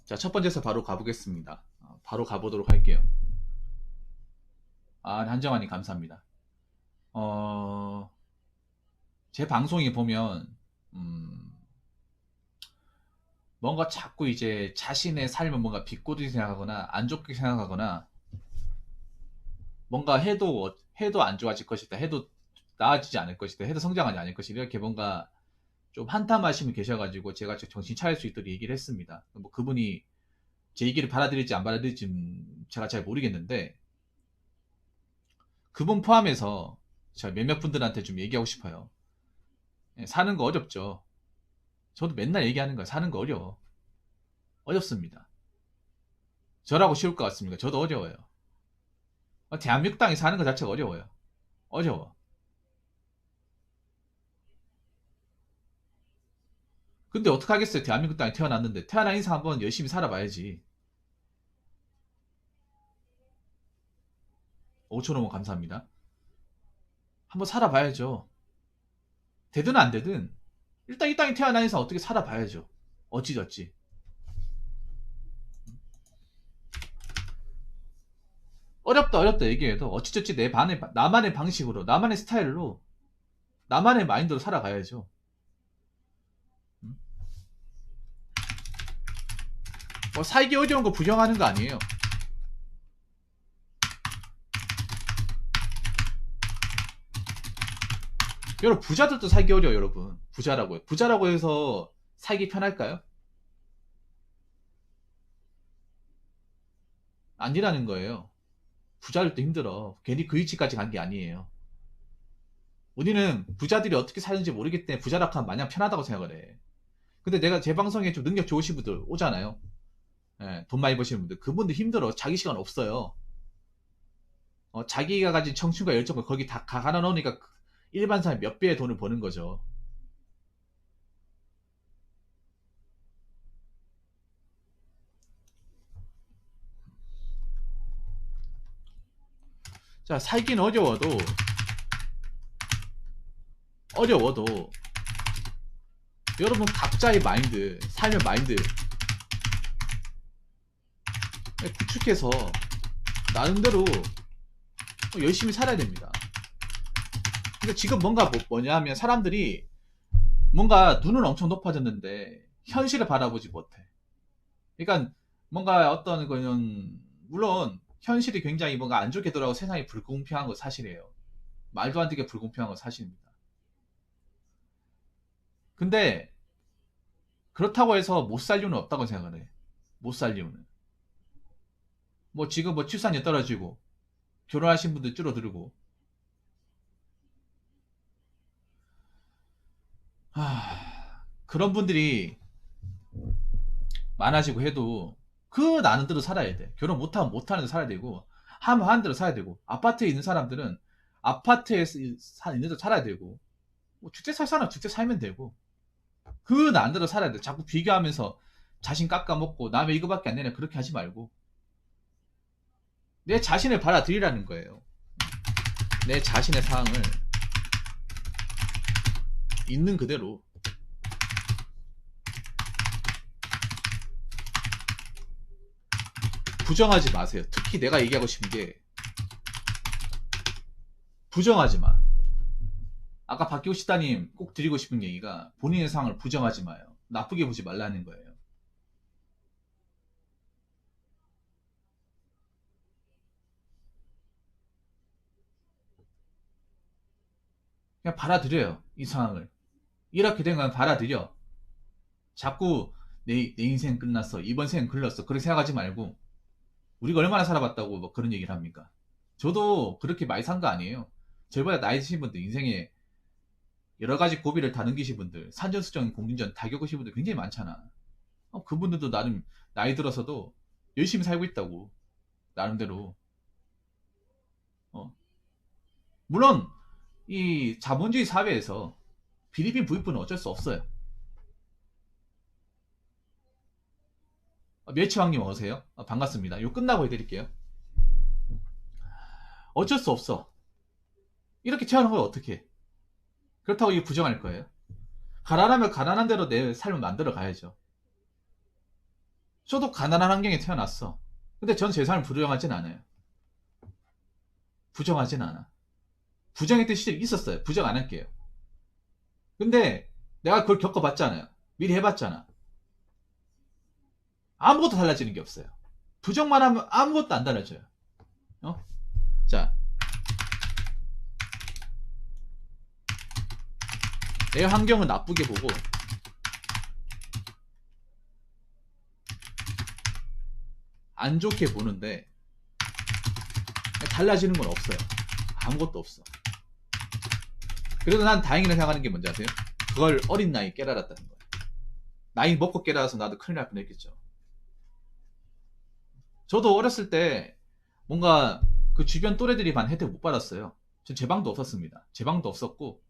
자, 첫 번째에서 바로 가보겠습니다. 바로 가보도록 할게요. 한정환님 감사합니다. 제 방송에 보면, 뭔가 자꾸 이제 자신의 삶을 뭔가 비꼬듯이 생각하거나, 안 좋게 생각하거나, 뭔가 해도 안 좋아질 것이다. 해도 나아지지 않을 것이다. 해도 성장하지 않을 것이다. 이렇게 뭔가 좀 한탄하시는 분 계셔가지고, 제가 정신 차릴 수 있도록 얘기를 했습니다. 뭐 그분이 제 얘기를 받아들일지 안 받아들일지 제가 잘 모르겠는데, 그분 포함해서 제가 몇몇 분들한테 좀 얘기하고 싶어요. 사는 거 어렵죠. 저도 맨날 얘기하는 거예요. 사는 거 어려워. 어렵습니다. 저라고 쉬울 것 같습니까? 저도 어려워요. 대한민국 땅에 사는 것 자체가 어려워요. 어려워. 근데 어떡하겠어요. 대한민국 땅에 태어났는데. 태어난 이상 한번 열심히 살아봐야지. 5,000원 감사합니다. 한번 살아봐야죠. 되든 안 되든 일단 이 땅에 태어난 이상 어떻게 살아봐야죠. 어찌저찌. 어렵다 얘기해도 어찌저찌 나만의 방식으로, 나만의 스타일로, 나만의 마인드로 살아가야죠. 뭐 살기 어려운 거 부정하는 거 아니에요. 여러분, 부자들도 살기 어려워. 여러분, 부자라고 해서 살기 편할까요? 아니라는 거예요. 부자들도 힘들어. 괜히 그 위치까지 간 게 아니에요. 우리는 부자들이 어떻게 사는지 모르기 때문에 부자라고 하면 마냥 편하다고 생각을 해. 근데 내가 제 방송에 좀 능력 좋으신 분들 오잖아요. 돈 많이 버시는 분들. 그분들 힘들어. 자기 시간 없어요. 자기가 가진 청춘과 열정을 거기 다 가나 넣으니까 일반 사람 몇 배의 돈을 버는 거죠. 자, 살긴 어려워도 여러분 각자의 마인드, 삶의 마인드 구축해서 나름대로 열심히 살아야 됩니다. 근데 지금 뭔가 뭐냐 하면 사람들이 뭔가 눈은 엄청 높아졌는데 현실을 바라보지 못해. 그러니까 뭔가 어떤 거는 물론 현실이 굉장히 뭔가 안 좋게 돌아가고 세상이 불공평한 거 사실이에요. 말도 안 되게 불공평한 거 사실입니다. 근데 그렇다고 해서 못 살 이유는 없다고 생각을 해. 못 살 이유는. 뭐 지금 뭐 출산율 떨어지고 결혼하신 분들 줄어들고 그런 분들이 많아지고 해도 그 나는 대로 살아야 돼. 결혼 못하면 못하는 대로 살아야 되고 하면 하는 대로 살아야 되고 아파트에 있는 사람들은 아파트에 있는 대로 살아야 되고 뭐 주택 살 사람 주택 살면 되고 그 나는 대로 살아야 돼. 자꾸 비교하면서 자신 깎아먹고 남의 이거밖에 안 되네 그렇게 하지 말고 내 자신을 받아들이라는 거예요. 내 자신의 상황을 있는 그대로 부정하지 마세요. 특히 내가 얘기하고 싶은 게 부정하지 마. 아까 박기호 시다님 꼭 드리고 싶은 얘기가 본인의 상황을 부정하지 마요. 나쁘게 보지 말라는 거예요. 그냥 받아들여요. 이 상황을. 이렇게 된 건 받아들여. 자꾸 내 인생 끝났어. 이번 생은 글렀어. 그렇게 생각하지 말고 우리가 얼마나 살아봤다고 뭐 그런 얘기를 합니까? 저도 그렇게 많이 산 거 아니에요. 저보다 나이 드신 분들, 인생에 여러 가지 고비를 다 넘기신 분들, 산전수전, 공진전 다 겪으신 분들 굉장히 많잖아. 그분들도 나름 나이 들어서도 열심히 살고 있다고. 나름대로. 어. 물론 이 자본주의 사회에서 필리핀 부익부는 어쩔 수 없어요. 멸치왕님 어서세요. 반갑습니다. 이거 끝나고 해드릴게요. 어쩔 수 없어. 이렇게 태어난 걸 어떻게? 그렇다고 이게 부정할 거예요? 가난하면 가난한 대로 내 삶을 만들어 가야죠. 저도 가난한 환경에 태어났어. 근데 전 제 삶을 부정하진 않아요. 부정하진 않아. 부정했던 시절이 있었어요. 부정 안 할게요. 근데 내가 그걸 겪어봤잖아요. 미리 해봤잖아. 아무것도 달라지는 게 없어요. 부정만 하면 아무것도 안 달라져요. 어? 자, 내 환경을 나쁘게 보고 안 좋게 보는데 달라지는 건 없어요. 아무것도 없어. 그래도 난 다행이라 생각하는 게 뭔지 아세요? 그걸 어린 나이에 깨달았다는 거예요. 나이 먹고 깨달아서 나도 큰일 날 뻔했겠죠. 저도 어렸을 때 뭔가 그 주변 또래들이 반 혜택 못 받았어요. 전 제 방도 없었습니다. 제 방도 없었고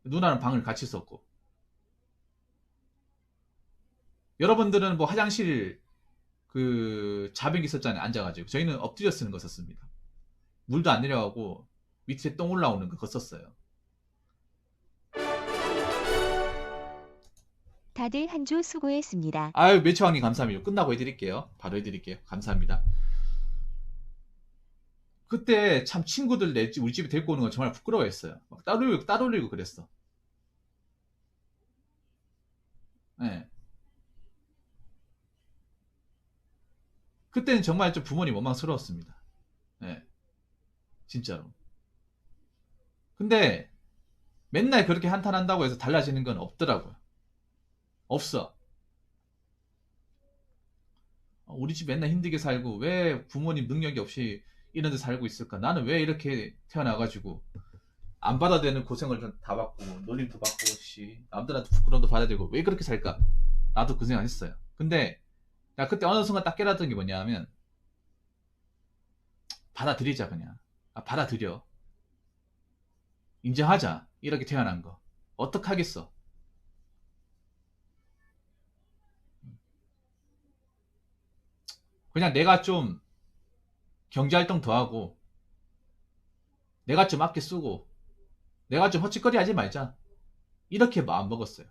누나는 방을 같이 썼고, 여러분들은 뭐 화장실 그 자벽이 있었잖아요. 앉아가지고 저희는 엎드려 쓰는 거 썼습니다. 물도 안 내려가고 밑에 똥 올라오는 거 그거 썼어요. 다들 한 주 수고했습니다. 아유, 매치왕님 감사합니다. 끝나고 해드릴게요. 바로 해드릴게요. 감사합니다. 그때 참 친구들 우리 집에 데리고 오는 거 정말 부끄러워했어요. 막 따돌리고 그랬어. 예. 그때는 정말 좀 부모님 원망스러웠습니다. 예. 진짜로. 근데 맨날 그렇게 한탄한다고 해서 달라지는 건 없더라고요. 없어. 우리 집 맨날 힘들게 살고 왜 부모님 능력이 없이 이런 데 살고 있을까? 나는 왜 이렇게 태어나가지고 안 받아야 되는 고생을 다 받고 놀림도 받고 남들한테 부끄러움도 받아야 되고 왜 그렇게 살까? 나도 그 생각 했어요. 근데 나 그때 어느 순간 딱 깨달았던 게 뭐냐면 받아들이자 그냥. 받아들여. 인정하자. 이렇게 태어난 거. 어떡하겠어. 그냥 내가 좀 경제활동 더 하고 내가 좀 아껴 쓰고 내가 좀 헛짓거리 하지 말자. 이렇게 마음 먹었어요.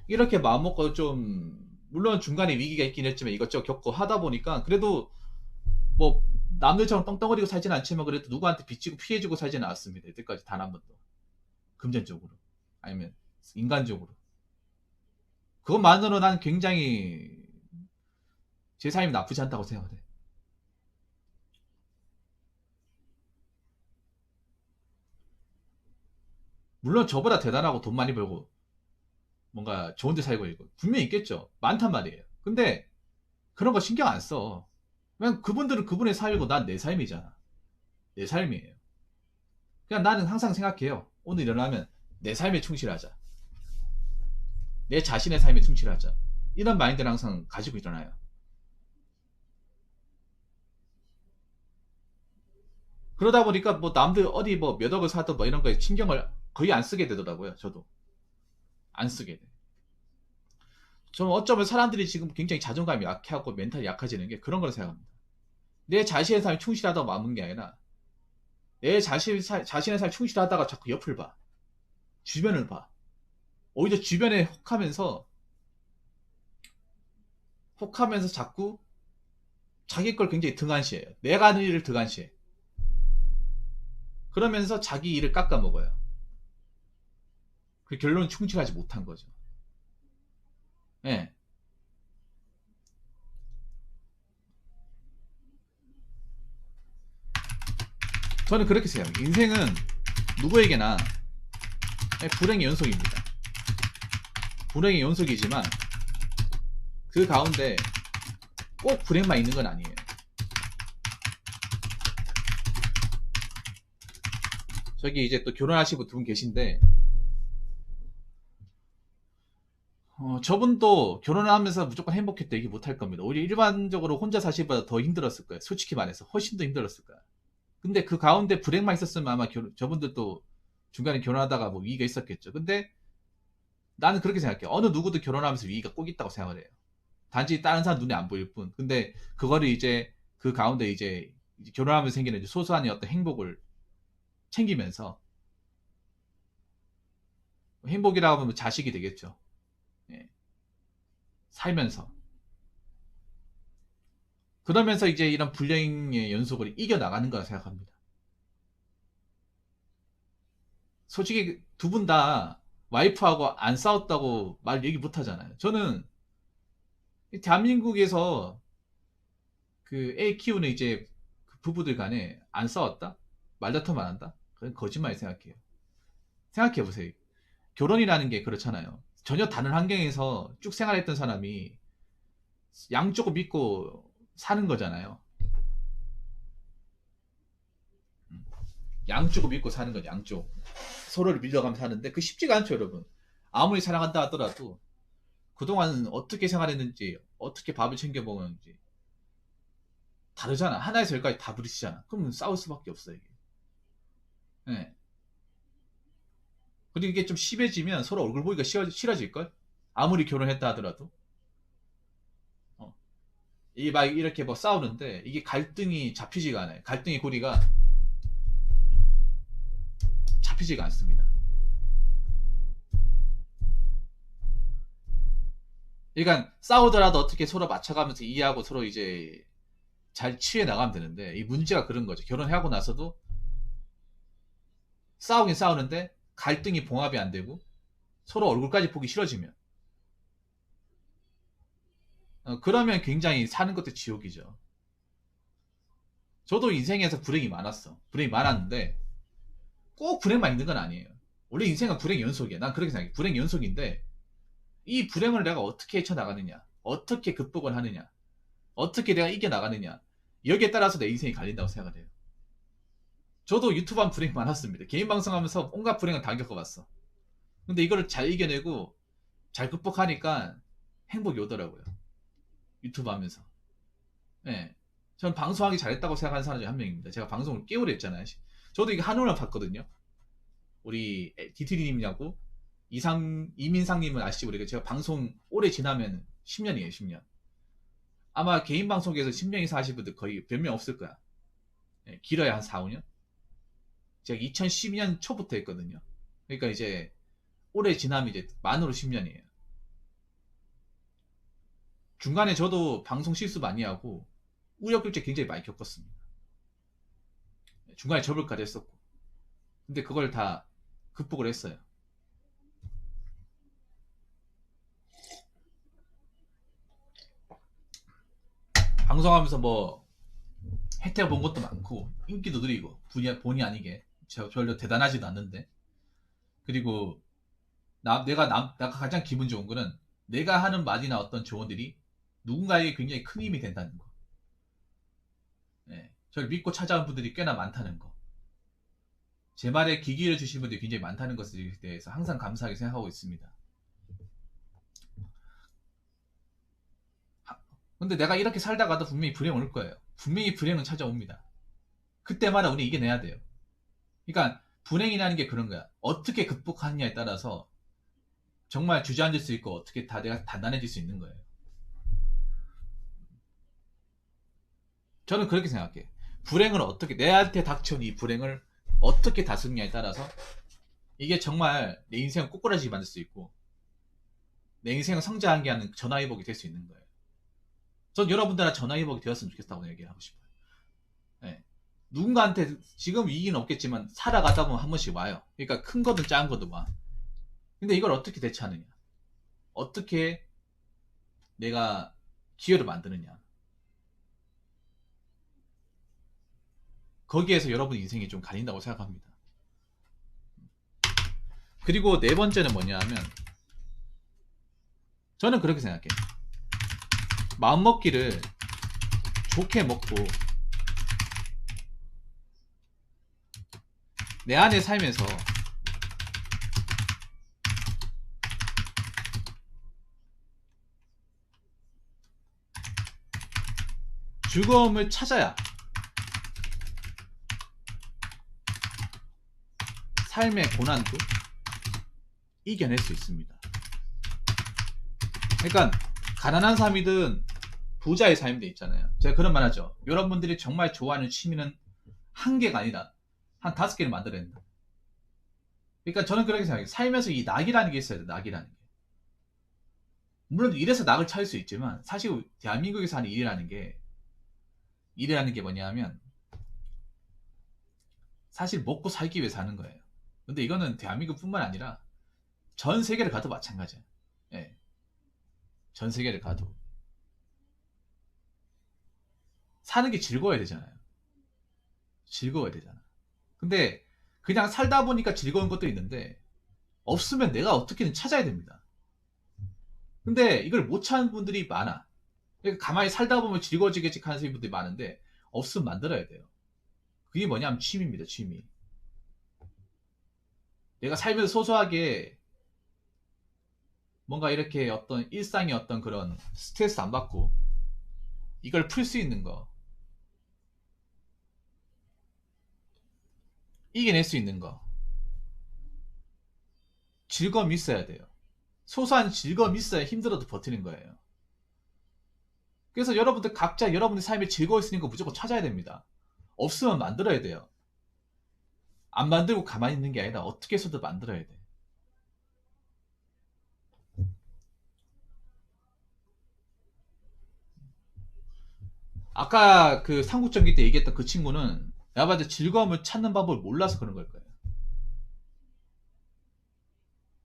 이렇게 마음 먹고 좀 물론 중간에 위기가 있긴 했지만 이것저것 겪고 하다 보니까 그래도 뭐 남들처럼 떵떵거리고 살지는 않지만 그래도 누구한테 빚지고 피해주고 살지는 않았습니다. 이때까지 단 한 번도. 금전적으로 아니면 인간적으로. 그것만으로 난 굉장히 제 삶이 나쁘지 않다고 생각을 해. 물론 저보다 대단하고 돈 많이 벌고 뭔가 좋은 데 살고 있고 분명히 있겠죠. 많단 말이에요. 근데 그런 거 신경 안 써. 그냥 그분들은 그분의 삶이고 난 내 삶이잖아. 내 삶이에요. 그냥 나는 항상 생각해요. 오늘 일어나면 내 삶에 충실하자. 내 자신의 삶에 충실하자. 이런 마인드를 항상 가지고 일어나요. 그러다 보니까 뭐 남들 어디 뭐 몇 억을 사도 뭐 이런 거에 신경을 거의 안 쓰게 되더라고요. 저도 안 쓰게 돼. 저는 어쩌면 사람들이 지금 굉장히 자존감이 약해하고 멘탈이 약해지는 게 그런 거라 생각합니다. 내 자신의 삶에 충실하다고 마음먹는 게 아니라 내 자신의 삶에 충실하다가 자꾸 옆을 봐. 주변을 봐. 오히려 주변에 혹하면서 자꾸 자기 걸 굉장히 등한시해요. 내가 하는 일을 등한시해. 그러면서 자기 일을 깎아먹어요. 그 결론은 충실하지 못한 거죠. 예. 저는 그렇게 생각해요. 인생은 누구에게나 불행의 연속입니다. 불행의 연속이지만 그 가운데 꼭 불행만 있는 건 아니에요. 저기 이제 또 결혼하시고 두 분 계신데 저분도 결혼을 하면서 무조건 행복했다 얘기 못할 겁니다. 오히려 일반적으로 혼자 사시보다 더 힘들었을 거예요. 솔직히 말해서 훨씬 더 힘들었을 거예요. 근데 그 가운데 불행만 있었으면 아마 저분들도 중간에 결혼하다가 뭐 위기가 있었겠죠. 근데 나는 그렇게 생각해요. 어느 누구도 결혼하면서 위기가 꼭 있다고 생각을 해요. 단지 다른 사람 눈에 안 보일 뿐. 근데 그거를 이제 그 가운데 이제 결혼하면서 생기는 이제 소소한 어떤 행복을 챙기면서 행복이라고 하면 자식이 되겠죠. 예. 살면서. 그러면서 이제 이런 불행의 연속을 이겨나가는 거라 생각합니다. 솔직히 두 분 다 와이프하고 안 싸웠다고 말 얘기 못 하잖아요. 저는 대한민국에서 그 애 키우는 이제 그 부부들 간에 안 싸웠다? 말다툼 안 한다? 그건 거짓말 생각해요. 생각해 보세요. 결혼이라는 게 그렇잖아요. 전혀 다른 환경에서 쭉 생활했던 사람이 양쪽을 믿고 사는 거잖아요. 양쪽을 믿고 사는 거죠, 양쪽. 서로를 믿어가면서 사는데 그 쉽지가 않죠, 여러분. 아무리 사랑한다 하더라도 그동안 어떻게 생활했는지, 어떻게 밥을 챙겨 먹었는지 다르잖아. 하나에서 열까지 다 부딪히잖아. 그러면 싸울 수밖에 없어요, 이게. 네. 그리고 이게 좀 심해지면 서로 얼굴 보기가 싫어질걸? 아무리 결혼했다 하더라도. 어. 이게 막 이렇게 뭐 싸우는데 이게 갈등이 잡히지가 않아요. 갈등의 고리가 잡히지가 않습니다. 그러니까 싸우더라도 어떻게 서로 맞춰가면서 이해하고 서로 이제 잘 치유해 나가면 되는데 이 문제가 그런 거죠. 결혼하고 나서도 싸우긴 싸우는데 갈등이 봉합이 안 되고 서로 얼굴까지 보기 싫어지면 그러면 굉장히 사는 것도 지옥이죠. 저도 인생에서 불행이 많았어. 불행이 많았는데 꼭 불행만 있는 건 아니에요. 원래 인생은 불행 연속이야. 난 그렇게 생각해. 불행 연속인데 이 불행을 내가 어떻게 헤쳐나가느냐, 어떻게 극복을 하느냐, 어떻게 내가 이겨나가느냐, 여기에 따라서 내 인생이 갈린다고 생각을 해요. 저도 유튜브 한 불행이 많았습니다. 개인 방송하면서 온갖 불행을 다 겪어봤어. 근데 이거를 잘 이겨내고 잘 극복하니까 행복이 오더라고요. 유튜브 하면서. 예. 전 방송하기 잘했다고 생각하는 사람 중에 한 명입니다. 제가 방송을 꽤 오래 했잖아요. 저도 이게 한올만 봤거든요. 우리 디트리님이라고 이민상님은 아시죠? 우리가 제가 방송 오래 지나면 10년이에요, 10년. 아마 개인 방송에서 10년 이상 하신 분들 거의 몇 명 없을 거야. 예, 길어야 한 4, 5년? 제가 2012년 초부터 했거든요. 그러니까 이제 오래 지나면 이제 만으로 10년이에요. 중간에 저도 방송 실수 많이 하고 우여곡절 굉장히 많이 겪었습니다. 중간에 접을까지 했었고. 근데 그걸 다 극복을 했어요. 방송하면서 뭐 혜택 본 것도 많고 인기도 느리고 본의 아니게 별로 대단하지도 않는데 그리고 내가 가장 기분 좋은 거는 내가 하는 말이나 어떤 조언들이 누군가에게 굉장히 큰 힘이 된다는 거. 네, 저를 믿고 찾아온 분들이 꽤나 많다는 거. 제 말에 귀 기울여 주신 분들이 굉장히 많다는 것에 대해서 항상 감사하게 생각하고 있습니다. 근데 내가 이렇게 살다가도 분명히 불행 올 거예요. 분명히 불행은 찾아옵니다. 그때마다 우리 이겨내야 돼요. 그러니까 불행이라는 게 그런 거야. 어떻게 극복하느냐에 따라서 정말 주저앉을 수 있고 어떻게 다 내가 단단해질 수 있는 거예요. 저는 그렇게 생각해. 불행을 어떻게 내한테 닥쳐온 이 불행을 어떻게 다스리냐에 따라서 이게 정말 내 인생을 꼬꾸라지게 만들 수 있고 내 인생을 성장하게 하는 전화위복이 될 수 있는 거예요. 전 여러분들과 전화위복이 되었으면 좋겠다고 얘기하고 싶어요. 네. 누군가한테 지금 위기는 없겠지만 살아가다 보면 한 번씩 와요. 그러니까 큰 거든 작은 거든 와. 근데 이걸 어떻게 대처하느냐? 어떻게 내가 기회를 만드느냐? 거기에서 여러분 인생이 좀 갈린다고 생각합니다. 그리고 네 번째는 뭐냐 하면 저는 그렇게 생각해요. 마음먹기를 좋게 먹고 내 안에 살면서 즐거움을 찾아야 삶의 고난도 이겨낼 수 있습니다. 그러니까 가난한 삶이든 부자의 삶도 있잖아요. 제가 그런 말 하죠. 여러분들이 정말 좋아하는 취미는 한 개가 아니라 한 5개를 만들어야 된다. 그러니까 저는 그렇게 생각해요. 살면서 이 낙이라는 게 있어야 돼. 낙이라는 게. 물론 일에서 낙을 찾을 수 있지만 사실 대한민국에서 하는 일이라는 게 뭐냐면 사실 먹고 살기 위해서 하는 거예요. 근데 이거는 대한민국뿐만 아니라 전 세계를 가도 마찬가지야. 예, 전 세계를 가도 사는 게 즐거워야 되잖아요. 즐거워야 되잖아. 근데 그냥 살다 보니까 즐거운 것도 있는데 없으면 내가 어떻게든 찾아야 됩니다. 근데 이걸 못 찾는 분들이 많아. 그러니까 가만히 살다 보면 즐거워지겠지 하는 분들이 많은데 없으면 만들어야 돼요. 그게 뭐냐면 취미입니다. 취미. 내가 살면서 소소하게 뭔가 이렇게 어떤 일상의 어떤 그런 스트레스 안 받고 이걸 풀 수 있는 거, 이겨낼 수 있는 거, 즐거움이 있어야 돼요. 소소한 즐거움이 있어야 힘들어도 버티는 거예요. 그래서 여러분들 각자 여러분의 삶에 즐거울 수 있는 거 무조건 찾아야 됩니다. 없으면 만들어야 돼요. 안 만들고 가만히 있는 게 아니라 어떻게 해서든 만들어야 돼. 아까 그 삼국전기 때 얘기했던 그 친구는 내가 봤을 때 즐거움을 찾는 방법을 몰라서 그런 걸 거예요.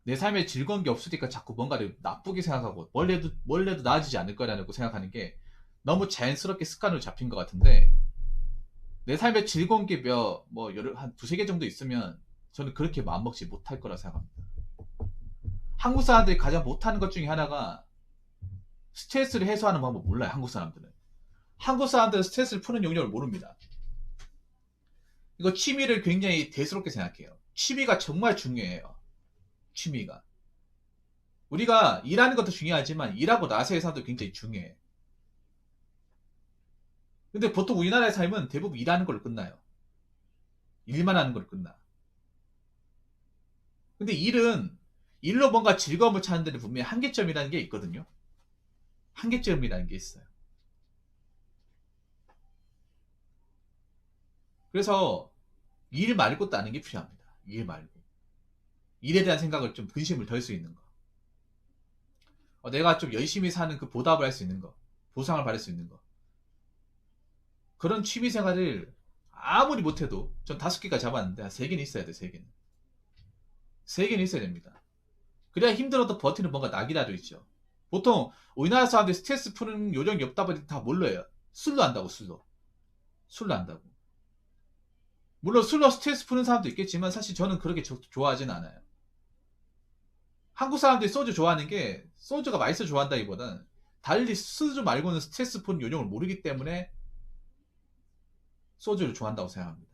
내 삶에 즐거운 게 없으니까 자꾸 뭔가를 나쁘게 생각하고 원래도 나아지지 않을 거라고 생각하는 게 너무 자연스럽게 습관으로 잡힌 것 같은데 내 삶에 즐거운 게 한 두세 개 정도 있으면 저는 그렇게 마음먹지 못할 거라 생각합니다. 한국 사람들이 가장 못하는 것 중에 하나가 스트레스를 해소하는 방법 몰라요. 한국 사람들은. 한국 사람들은 스트레스를 푸는 용도를 모릅니다. 이거 취미를 굉장히 대수롭게 생각해요. 취미가 정말 중요해요. 취미가. 우리가 일하는 것도 중요하지만 일하고 나서의 삶도 굉장히 중요해. 근데 보통 우리나라의 삶은 대부분 일하는 걸로 끝나요. 일만 하는 걸로 끝나. 근데 일로 뭔가 즐거움을 찾는 데는 분명히 한계점이라는 게 있거든요. 한계점이라는 게 있어요. 그래서 일 말고 다른 게 필요합니다. 일 말고. 일에 대한 생각을 좀 근심을 덜 수 있는 거. 내가 좀 열심히 사는 그 보답을 할 수 있는 거. 보상을 받을 수 있는 거. 그런 취미 생활을 아무리 못해도 전 5개까지 잡았는데 한 3개는 있어야 돼. 3개는. 3개는 있어야 됩니다. 그래야 힘들어도 버티는 뭔가 낙이라도 있죠. 보통 우리나라 사람들이 스트레스 푸는 요령이 없다 보니 다 뭘로 해요? 술로 한다고. 술로 한다고. 물론 술로 스트레스 푸는 사람도 있겠지만 사실 저는 그렇게 좋아하진 않아요. 한국 사람들이 소주 좋아하는 게 소주가 맛있어 좋아한다기보다는 달리 소주 말고는 스트레스 푸는 요령을 모르기 때문에 소주를 좋아한다고 생각합니다.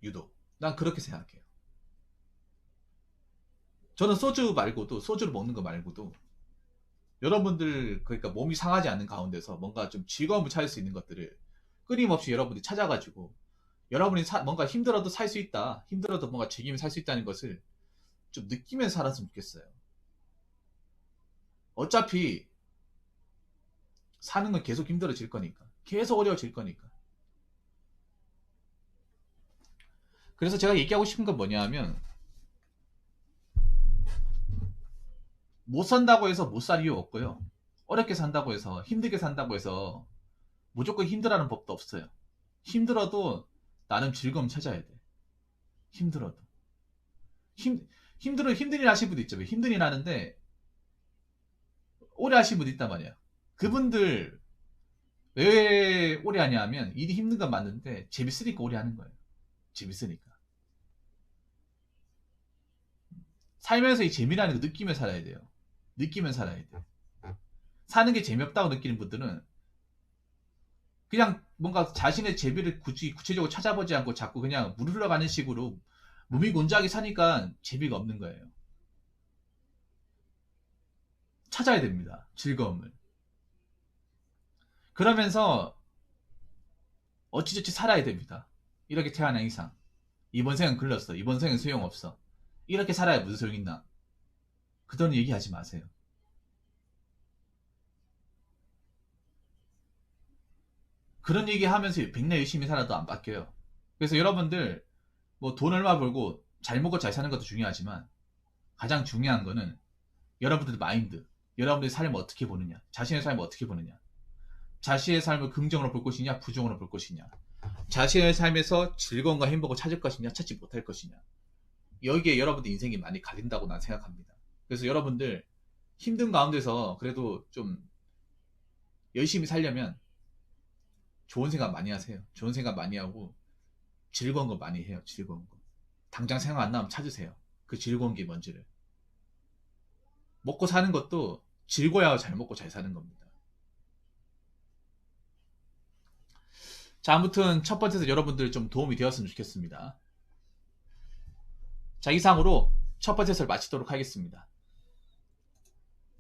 유독. 난 그렇게 생각해요. 저는 소주 말고도 소주를 먹는 거 말고도 여러분들 그러니까 몸이 상하지 않는 가운데서 뭔가 좀 즐거움을 찾을 수 있는 것들을 끊임없이 여러분들이 찾아가지고 여러분이 뭔가 힘들어도 살 수 있다. 힘들어도 뭔가 즐기며 살 수 있다는 것을 좀 느끼면서 살았으면 좋겠어요. 어차피 사는 건 계속 힘들어질 거니까. 계속 어려워질 거니까. 그래서 제가 얘기하고 싶은 건 뭐냐 하면 못 산다고 해서 못 살 이유 없고요. 어렵게 산다고 해서 힘들게 산다고 해서 무조건 힘들어하는 법도 없어요. 힘들어도 나름 즐거움 찾아야 돼. 힘들어도. 힘든 일 하시는 분도 있죠. 힘든 일 하는데 오래 하시는 분도 있단 말이야. 그분들 왜 오래 하냐 하면 일이 힘든 건 맞는데 재밌으니까 오래 하는 거예요. 재밌으니까. 살면서 이 재미라는 거 느끼며 살아야 돼요. 느끼며 살아야 돼. 사는 게 재미없다고 느끼는 분들은 그냥 뭔가 자신의 재미를 굳이 구체적으로 찾아보지 않고 자꾸 그냥 물 흘러가는 식으로 무미곤자하게 사니까 재미가 없는 거예요. 찾아야 됩니다. 즐거움을. 그러면서 어찌저찌 살아야 됩니다. 이렇게 태어난 이상. 이번 생은 글렀어. 이번 생은 소용없어. 이렇게 살아야 무슨 소용있나. 그런 얘기하지 마세요. 그런 얘기 하면서 백날 열심히 살아도 안 바뀌어요. 그래서 여러분들 뭐 돈 얼마 벌고 잘 먹고 잘 사는 것도 중요하지만 가장 중요한 거는 여러분들 마인드, 여러분들의 삶을 어떻게 보느냐, 자신의 삶을 어떻게 보느냐, 자신의 삶을 긍정으로 볼 것이냐, 부정으로 볼 것이냐, 자신의 삶에서 즐거움과 행복을 찾을 것이냐, 찾지 못할 것이냐. 여기에 여러분들 인생이 많이 갈린다고 난 생각합니다. 그래서 여러분들 힘든 가운데서 그래도 좀 열심히 살려면 좋은 생각 많이 하세요. 좋은 생각 많이 하고 즐거운 거 많이 해요. 즐거운 거. 당장 생각 안 나면 찾으세요. 그 즐거운 게 뭔지를. 먹고 사는 것도 즐거워야 잘 먹고 잘 사는 겁니다. 자, 아무튼 첫 번째에서 여러분들 좀 도움이 되었으면 좋겠습니다. 자, 이상으로 첫 번째 해설 마치도록 하겠습니다.